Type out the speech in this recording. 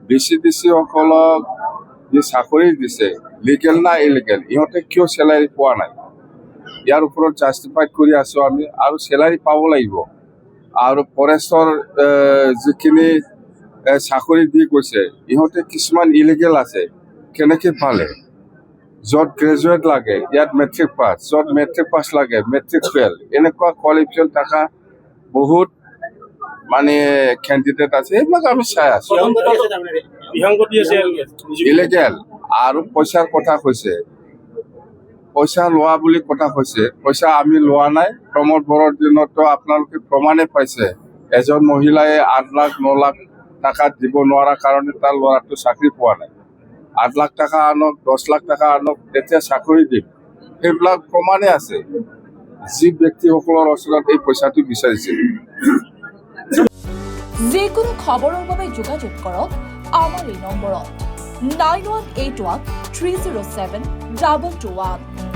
DC সকলক যে চাকৰি দিছে লিগেল না ইলিগেল, ইহঁতে কিয় চেলাৰী পোৱা নাই, ইয়াৰ ওপৰত জাষ্টিফাইড কৰি আছো আমি। আৰু চেলাৰী পাব লাগিব। আৰু ফৰেষ্টৰ যিখিনি চাকৰি দি গৈছে, ইহঁতে কিছুমান ইলিগেল আছে, কেনেকৈ পালে? য'ত গ্ৰেজুৱেট লাগে ইয়াত মেট্ৰিক পাছ, য'ত মেট্ৰিক পাছ লাগে মেট্ৰিক ফেল, এনেকুৱা কোৱালিফিকেশ্যন থকা বহুত মানে কেণ্ডিডেট আছে, এইবিলাক আমি চাই আছো। ইলিগেল আৰু পইচাৰ কথা কৈছে, পইচা লোৱা বুলি কথা কৈছে। পইচা আমি লোৱা নাই। প্ৰমোদ বড়োৰ দিনতো আপোনালোকে প্ৰমাণে পাইছে, এজন মহিলাই 8 লাখ 9 লাখ টকা দিব নোৱাৰা কাৰণে তাৰ ল'ৰাটো চাকৰি পোৱা নাই। 8 লাখ টকা আনক, 10 লাখ টকা আনক, তেতিয়া চাকৰি দিম। সেইবিলাক প্ৰমাণে আছে যি ব্যক্তিসকলৰ ওচৰত এই পইচাটো বিচাৰিছিল। যিকোনো খবৰৰ বাবে যোগাযোগ কৰক আমাৰ এই নম্বৰত 9181 307 2221।